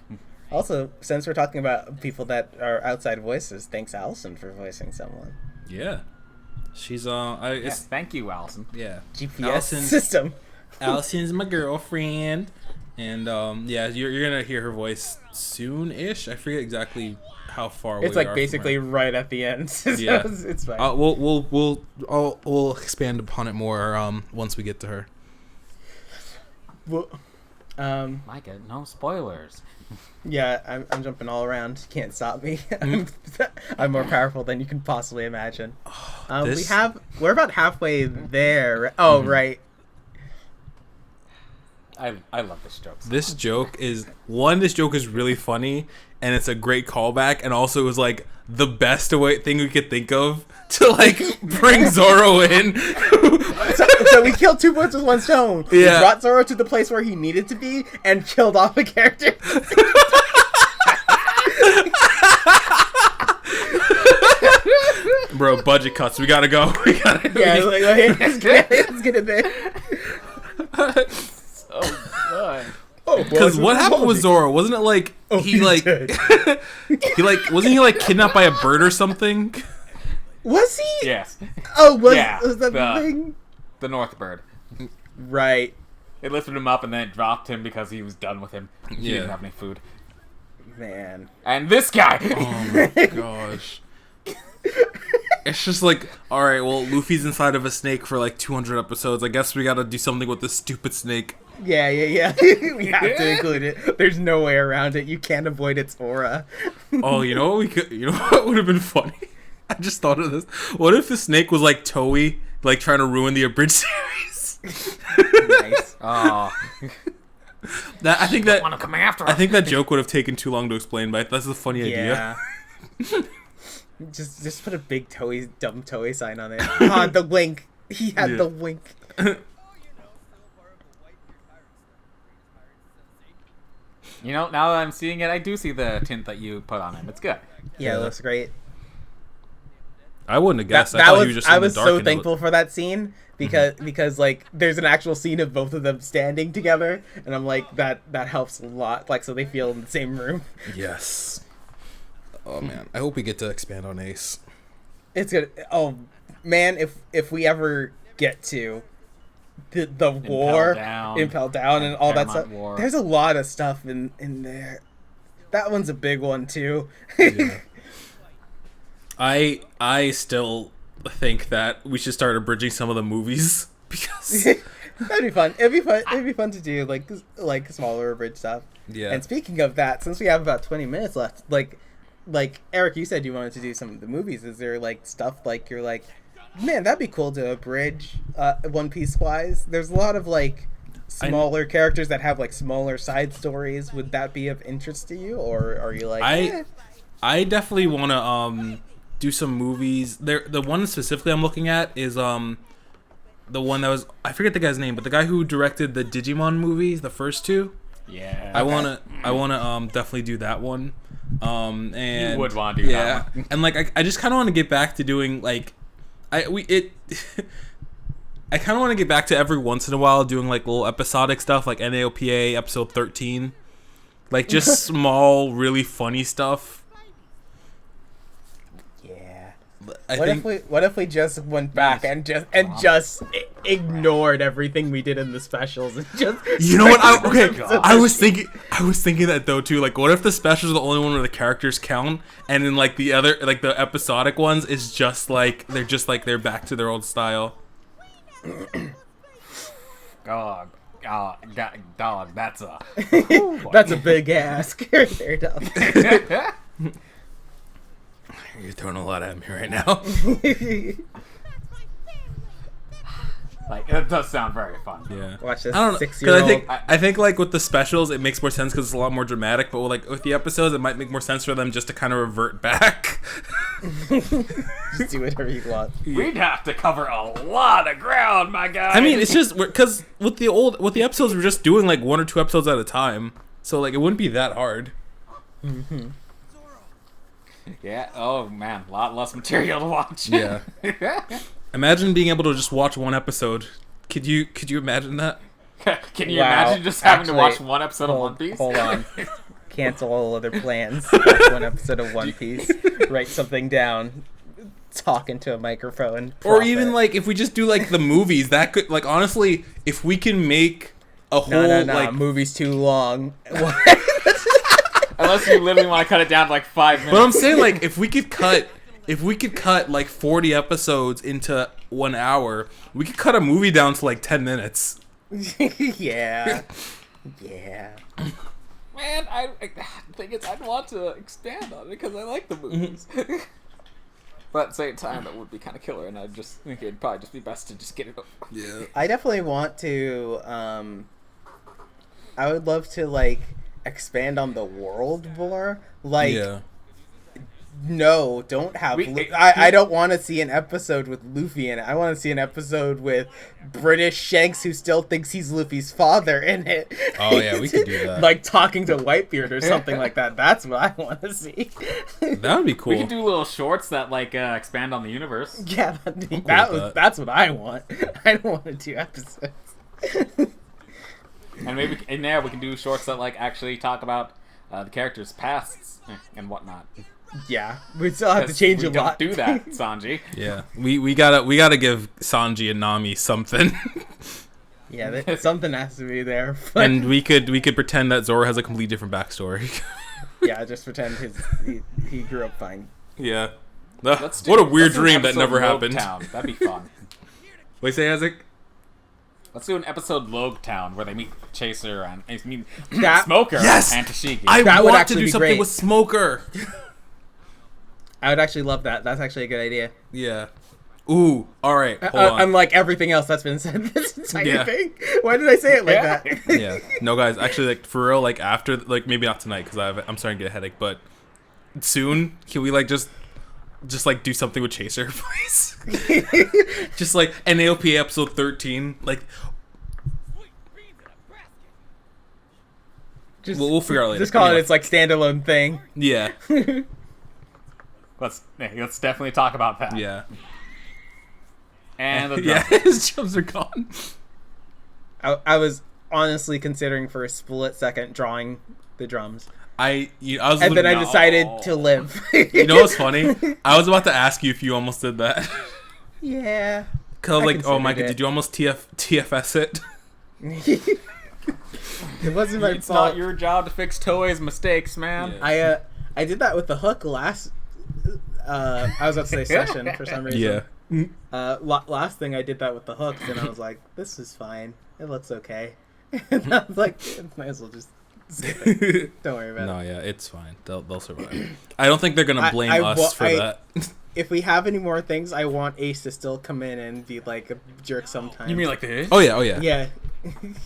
Also, since we're talking about people that are outside voices, thanks Allison for voicing someone. Yeah. She's thank you, Allison. Yeah. GPS system. Allison's my girlfriend. And you're gonna hear her voice soon-ish. I forget exactly how far away. It's like basically right at the end. So yeah, it's fine. We'll expand upon it more once we get to her. Well, Micah, no spoilers. Yeah, I'm jumping all around. You can't stop me. I'm more powerful than you can possibly imagine. We're about halfway there. Oh, right. I love this joke. This joke is really funny, and it's a great callback, and also it was like the best thing we could think of to like bring Zoro in. so we killed two birds with one stone. Yeah. We brought Zoro to the place where he needed to be and killed off a character. Bro, budget cuts. We gotta go. Let's get it there. Oh god. Because what happened with Zoro? Wasn't it like he like wasn't he like kidnapped by a bird or something? Was he? Yes. Oh, was that the thing? The North Bird. Right. It lifted him up and then it dropped him because he was done with him. He didn't have any food. Man. And this guy. Oh my gosh. It's just like, all right, well, Luffy's inside of a snake for like 200 episodes. I guess we gotta do something with this stupid snake. Yeah. We have to include it. There's no way around it. You can't avoid its aura. Oh, you know what would have been funny? I just thought of this. What if the snake was like Toei, like trying to ruin the Abridged series? Nice. Oh, I think that want to come after us. I think that joke would have taken too long to explain, but that's a funny idea. Yeah. just put a big dumb Toei sign on it. The wink. He had the wink. You know, now that I'm seeing it, I do see the tint that you put on him. It's good. Yeah, it looks great. I wouldn't have guessed. I was so thankful for that scene because like there's an actual scene of both of them standing together, and I'm like that helps a lot. Like so they feel in the same room. Yes. Oh man, I hope we get to expand on Ace. It's good. Oh man, if we ever get to the war, Impel Down, and all that stuff, there's a lot of stuff in there. That one's a big one too. Yeah. I still think that we should start abridging some of the movies because that'd be fun. It'd be fun to do like smaller abridged stuff. Yeah. And speaking of that, since we have about 20 minutes left, like Eric, you said you wanted to do some of the movies. Is there like stuff like you're like, man, that'd be cool to abridge One Piece wise? There's a lot of like smaller characters that have like smaller side stories. Would that be of interest to you, or are you like? I definitely want to do some movies. The one specifically I'm looking at is the one that was, I forget the guy's name, but the guy who directed the Digimon movies, the first two. Yeah. I wanna definitely do that one. And you would want to do that one. And like I just kind of want to get back to doing like I kind of want to get back to every once in a while doing like little episodic stuff like NAOPA episode 13, like just small really funny stuff. What if we just went back and just ignored everything we did in the specials and just you know what I was thinking that though too, like what if the specials are the only one where the characters count and then like the other like the episodic ones is just like they're back to their old style. Dog, that's a that's a big ask right there, dog. You're throwing a lot at me right now. Like it does sound very fun. Yeah. Watch this. I don't know, 6-year-old. I think like with the specials it makes more sense because it's a lot more dramatic. But with the episodes, it might make more sense for them just to kind of revert back. Just do whatever you want. We'd have to cover a lot of ground, my guy. I mean, it's just because with the episodes we're just doing like 1 or 2 episodes at a time, so like it wouldn't be that hard. Mm-hmm. Yeah. Oh man, a lot less material to watch. Yeah. Imagine being able to just watch one episode. Could you imagine that? Can you imagine just having to watch one episode of One Piece? Hold on. Cancel all other plans. Watch one episode of One Piece. Write something down. Talk into a microphone. Or even like if we just do like the movies, that could like honestly, if we can make a whole like movie's too long. Unless you literally want to cut it down to like 5 minutes. But I'm saying like if we could cut like 40 episodes into 1 hour, we could cut a movie down to like 10 minutes. Yeah. Man, the thing is, I'd want to expand on it because I like the movies. But at the same time, that would be kind of killer, and I just think it'd probably just be best to just get it over. Yeah. I definitely want to, I would love to, like, expand on the world more. Like, yeah. No, don't have... I don't want to see an episode with Luffy in it. I want to see an episode with British Shanks who still thinks he's Luffy's father in it. Oh, yeah, we could do that. Like, talking to Whitebeard or something like that. That's what I want to see. That would be cool. We could do little shorts that, like, expand on the universe. Yeah, that's what I want. I don't want to do episodes. And maybe in there we can do shorts that, like, actually talk about the characters' pasts and whatnot. Yeah, we still have to change a lot. Don't do that, Sanji. Yeah, we gotta give Sanji and Nami something. Yeah, something has to be there. And we could pretend that Zoro has a completely different backstory. Yeah, just pretend he grew up fine. Yeah. What a weird dream that never happened. That'd be fun. What you say, Isaac? Let's do an episode Logue Town where they meet Chaser and that, Smoker yes! and Tashigi. I want to do something with Smoker. I would actually love that. That's actually a good idea. Yeah. Ooh, all right. Hold on. Unlike everything else that's been said this entire Yeah. thing. Why did I say it like that? Yeah. No, guys. Actually, like for real, like after, like maybe not tonight because I'm starting to get a headache, but soon can we like just like do something with Chaser, please? Just like NAOPA episode 13, like. We'll figure out later. Just call Anyway. it its like standalone thing. Yeah. Let's definitely talk about that. Yeah. And the Yeah, his drums are gone. I was honestly considering for a split second drawing the drums. I was And then I looking- decided to live. You know what's funny? I was about to ask you if you almost did that. Yeah. Cause I was I like, oh considered Micah, it. did you almost TFS it? It wasn't my It's fault. not your job to fix Toei's mistakes, man. Yeah. I did that with the hook last. I was about to say session for some reason. Yeah. Last thing I did that with the hooks, and I was like, "This is fine. It looks okay." And I was like, "Might as well just skip it. Don't worry about No, it." yeah, it's fine. They'll survive. I don't think they're gonna blame us for that. If we have any more things, I want Ace to still come in and be like a jerk sometimes. You mean like this? Oh yeah. Yeah.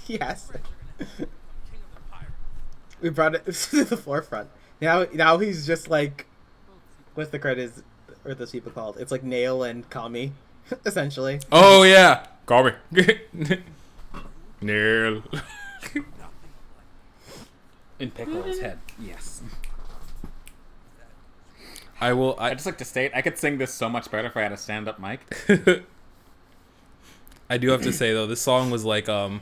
Yes. We brought it to the forefront. Now he's just like, what's the credits or those people called? It's like Nail and Kami, essentially. Oh yeah. Call me. Nail. In Piccolo's head. Yes. I will. I just like to state, I could sing this so much better if I had a stand-up mic. I do have to say though, this song was like a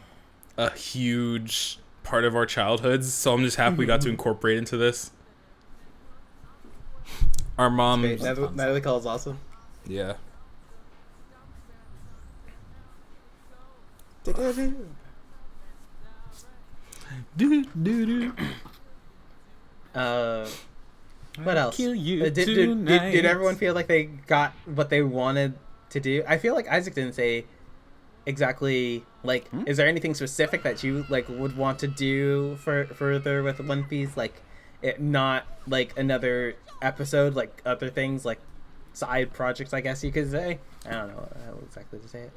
huge part of our childhoods, so I'm just happy we got to incorporate into this. Our mom, Great. Natalie Cole is awesome. yeah. What else? Kill you Did everyone feel like they got what they wanted to do? I feel like Isaac didn't say exactly like. Is there anything specific that you like would want to do further with One Piece? Like, it not like another episode, like other things like side projects. I guess you could say. I don't know how exactly to say it.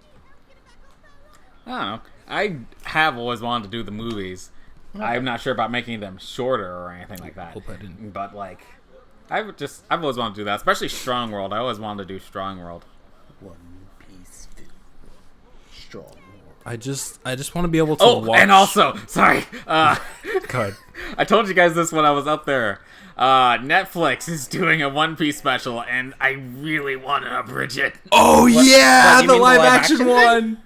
I don't know. I have always wanted to do the movies. Okay. I'm not sure about making them shorter or anything like that. Hope I didn't. But like, I've always wanted to do that, especially Strong World. I always wanted to do Strong World. One Piece strong. I just want to be able to watch. And also, sorry, God. I told you guys this when I was up there. Netflix is doing a One Piece special, and I really want to abridge it. Oh yeah, what, you the mean live the live action action one.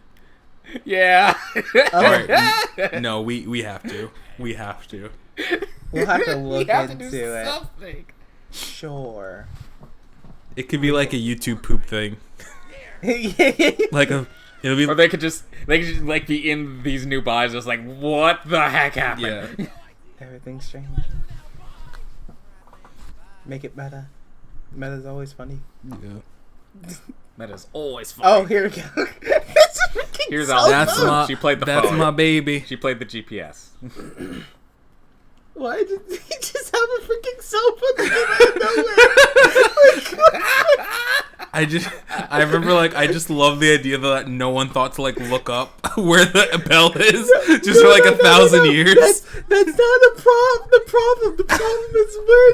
Yeah. Alright, no, we have to. We have to. We'll have to look You have to into do it. something. Sure. It could be like a YouTube poop thing. Like it'll be. Or they could just like be in these new bodies, just like, what the heck happened? Yeah. Everything's strange. Make it meta. Meta's always funny. Yeah. Meta's always fun. Oh, here we go. That's freaking Here's so Al. That's fun. my. She played the That's phone. my baby. She played the GPS. Why did he just have a freaking cell phone that came out of nowhere? I remember like I just love the idea that no one thought to like look up where the bell is just for like 1,000 years. That's not the problem. The problem is where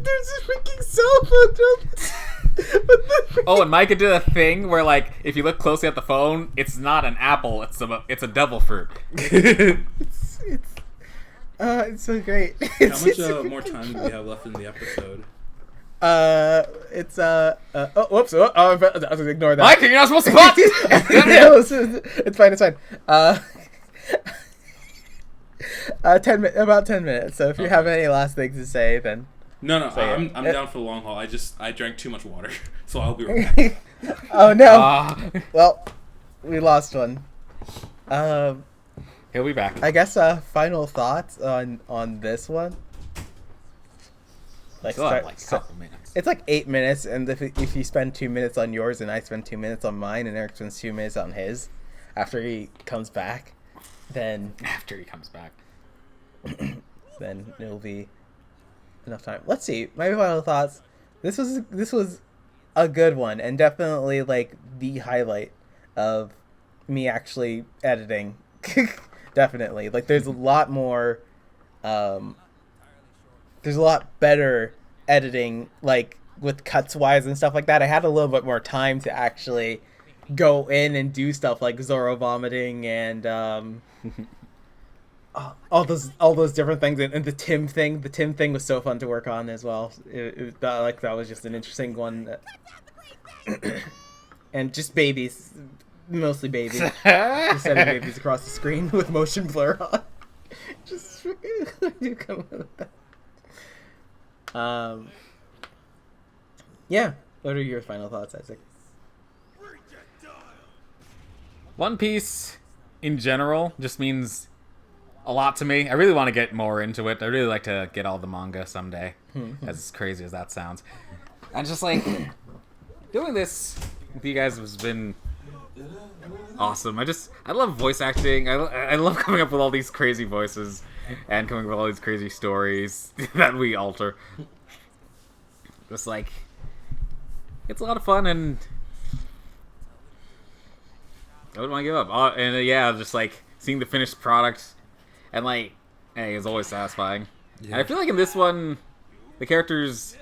there's a freaking cell phone. Oh, and Micah did a thing where, like, if you look closely at the phone, it's not an apple; it's a devil fruit. It's so great. How much more time do we have left in the episode? Oh, whoops. Oh, I was gonna ignore that. Micah, you're not supposed to pause. No, it's fine. It's fine. 10 minutes. So if you have any last things to say, then. No, Say I'm it. down for the long haul. I drank too much water, so I'll be right back. Oh no. Well, we lost one. He'll be back. I guess final thoughts on this one. Like, Still have, like, a couple minutes. It's like 8 minutes, and if you spend 2 minutes on yours and I spend 2 minutes on mine, and Eric spends 2 minutes on his, after he comes back, then After he comes back. it'll be enough time. Let's see. My final thoughts. This was a good one, and definitely like the highlight of me actually editing. Definitely, like there's a lot more. There's a lot better editing, like with cuts wise and stuff like that. I had a little bit more time to actually go in and do stuff like Zoro vomiting and all those different things, and the Tim thing. The Tim thing was so fun to work on as well. That was just an interesting one. And just babies, mostly babies. Just sending babies across the screen with motion blur on. Just you come up with that. Yeah. What are your final thoughts, Isaac? One Piece, in general, just means a lot to me. I really want to get more into it. I really like to get all the manga someday, as crazy as that sounds. And just like doing this with you guys has been awesome. I love voice acting. I love coming up with all these crazy voices and coming up with all these crazy stories that we alter. Just like, it's a lot of fun, and I wouldn't want to give up. Yeah, just like seeing the finished product, and like, hey, it's always satisfying. Yeah. And I feel like in this one, the characters,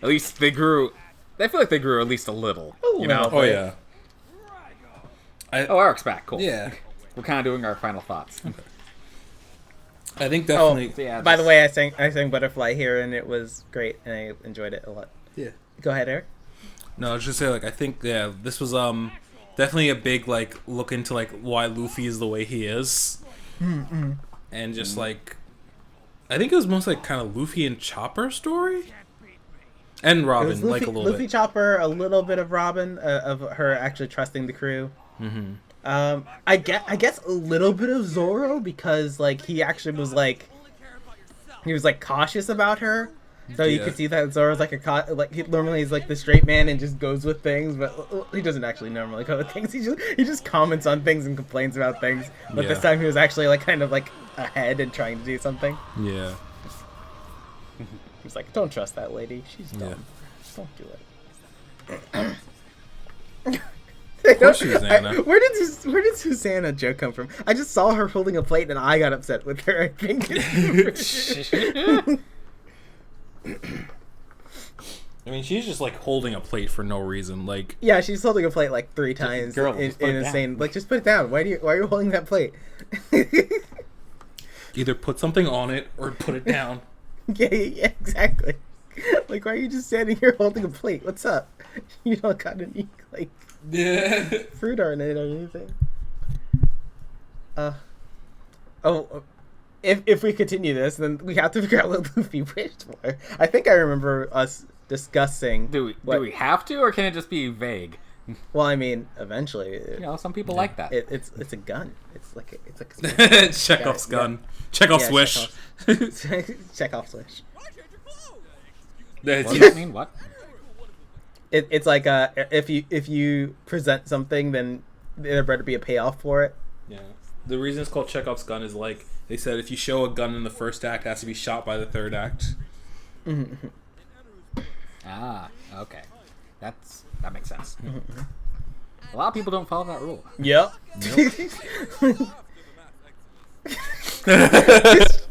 at least they grew. I feel like they grew at least a little. You know? Oh yeah. Eric's back. Cool. Yeah. We're kind of doing our final thoughts. Okay. I think definitely. So yeah, by the way, I sang Butterfly here, and it was great, and I enjoyed it a lot. Yeah. Go ahead, Eric. No, I was just saying, like, I think this was definitely a big like look into like why Luffy is the way he is, and just like, I think it was mostly like kind of Luffy and Chopper story, and Robin, Luffy, like a little Luffy, bit. Chopper, a little bit of Robin, of her actually trusting the crew. Mm-hmm. I guess a little bit of Zoro, because like he actually was like, he was like cautious about her, so you could see that Zoro's like he normally is like the straight man and just goes with things, but he doesn't actually normally go with things. He just comments on things and complains about things. But this time he was actually like kind of like ahead and trying to do something. Yeah. He's like, don't trust that lady. She's dumb. Yeah. Don't do it. Of course, Susanna. Where did Susanna joke come from? I just saw her holding a plate and I got upset with her. I think. I mean, she's just like holding a plate for no reason. Like, yeah, she's holding a plate like 3 times in insane. Like, just put it down. Why are you holding that plate? either put something on it or put it down. Yeah, exactly. Like, why are you just standing here holding a plate? What's up? You don't got any like fruit on it or anything. If we continue this, then we have to figure out what Luffy wished for. I think I remember us discussing. Do we have to, or can it just be vague? Well, I mean, eventually, some people like that. It's a gun. It's like Chekhov's gun. Chekhov's wish. Chekhov's wish. What does that mean? What? It's like if you present something, then there better be a payoff for it. Yeah. The reason it's called Chekhov's gun is like they said if you show a gun in the first act, it has to be shot by the third act. Mm-hmm. Ah, okay. That makes sense. Mm-hmm. A lot of people don't follow that rule. Yep.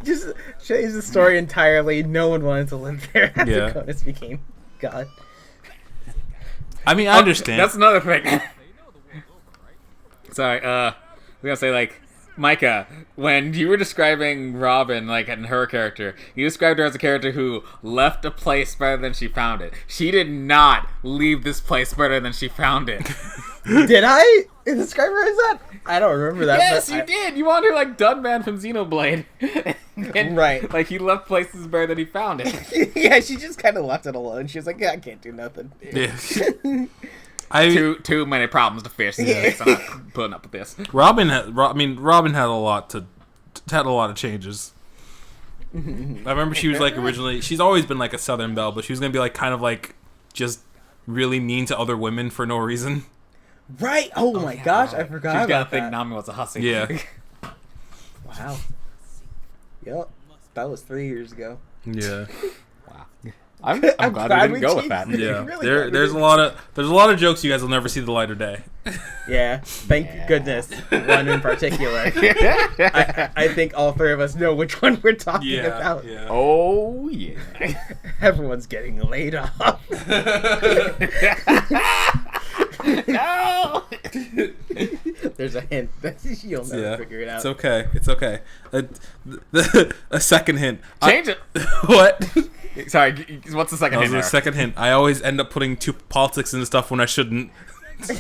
just change the story entirely. No one wanted to live there after Cronus became God. I mean, I understand. That's another thing. Sorry, I was gonna say, like, Micah, when you were describing Robin, like, and her character, you described her as a character who left a place better than she found it. She did not leave this place better than she found it. Did I describe her as that? I don't remember that. Yes, you did. You wanted her like Dunman from Xenoblade. And, right. Like, he left places better than he found it. Yeah, she just kind of left it alone. She was like, yeah, I can't do nothing. Yeah. Too many problems to fix. Yeah. So I'm not putting up with this. Robin had a lot of changes. I remember she was like originally. She's always been like a Southern Belle, but she was gonna be like kind of like just really mean to other women for no reason. Right. Oh my gosh, I forgot. She's got to think Nami was a hussy. Yeah. Wow. Yep. That was 3 years ago. Yeah. Wow. I'm glad we didn't go with that. Yeah, Really there's a lot of jokes you guys will never see the light of day. Yeah, thank goodness. One in particular. I think all three of us know which one we're talking about. Yeah. Oh yeah. Everyone's getting laid off. No. There's a hint that you'll never figure it out. It's okay. A second hint. Change it. What? Sorry, what's the second hint? The second hint. I always end up putting politics into stuff when I shouldn't. So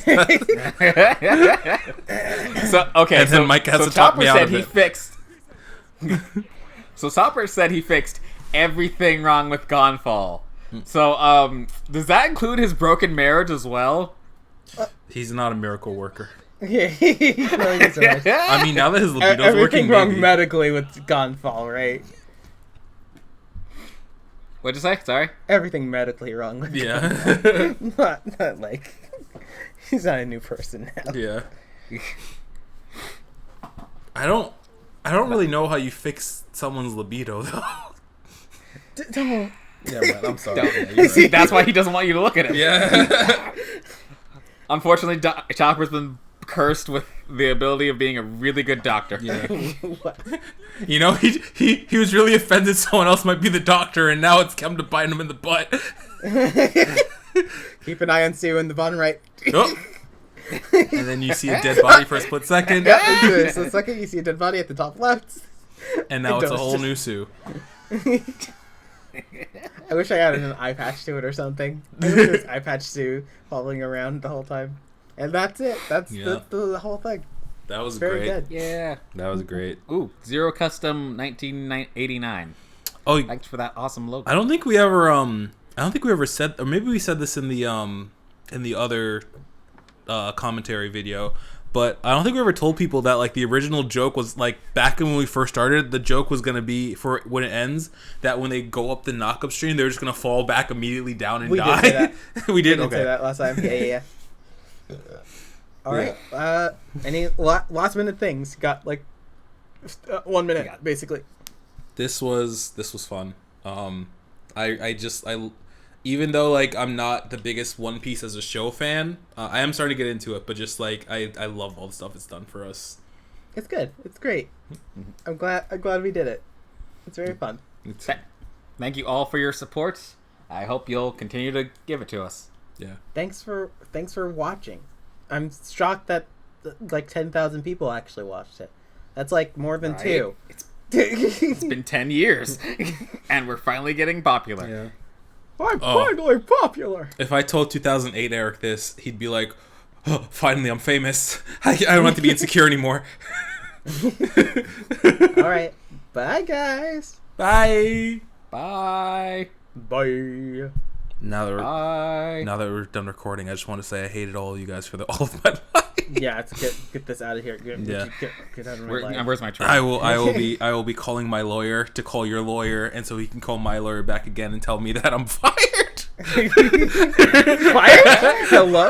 okay, and then Mike has to talk me out of it. So Chopper said he fixed everything wrong with Gonfall. So does that include his broken marriage as well? He's not a miracle worker. Yeah, I mean, now that his libido's everything working, wrong maybe. medically with Gonfall, right? What'd you say? Sorry. Everything medically wrong with Gonfall. not like he's not a new person now. Yeah. I don't really know how you fix someone's libido though. Don't. Yeah, man, I'm sorry. See, that's why he doesn't want you to look at him. Yeah. Unfortunately, Chopper's been cursed with the ability of being a really good doctor. Yeah. You know, he was really offended someone else might be the doctor, and now it's come to bite him in the butt. Keep an eye on Sue in the bottom right. Oh. And then you see a dead body for a split second. Yeah, so second you see a dead body at the top left. And now it's a whole new Sue. I wish I added an eye patch to it or something. I wish there was eye patch Sue following around the whole time. And that's it. That's the whole thing. That was Very great. good. Yeah. That was great. Ooh, Zero Custom 1989. Oh, Thanks for that awesome logo. I don't think we ever said, or maybe we said this in the other commentary video, but I don't think we ever told people that like the original joke was like back when we first started, the joke was gonna be for when it ends that when they go up the knock-up stream, they're just gonna fall back immediately down and die. Did say that. We did. We Okay. say that last time. Yeah. All right. Any last minute things? Got like 1 minute basically. This was fun. I even though like I'm not the biggest One Piece as a show fan, I am starting to get into it. But just like I love all the stuff it's done for us. It's good. It's great. I'm glad we did it. It's very fun. Thank you all for your support. I hope you'll continue to give it to us. Yeah. Thanks for watching. I'm shocked that like 10,000 people actually watched it. That's like more than two. It's been 10 years, and we're finally getting popular. Yeah. I'm finally popular. If I told 2008 Eric this, he'd be like, oh, finally I'm famous. I don't have to be insecure anymore. All right. Bye, guys. Bye. Bye. Bye. Now that we're done recording, I just want to say I hated all of you guys for all of my life. Yeah, let's get this out of here. Get out of my life. Where's my train? I will be calling my lawyer to call your lawyer, and so he can call my lawyer back again and tell me that I'm fired. Fired? Hello?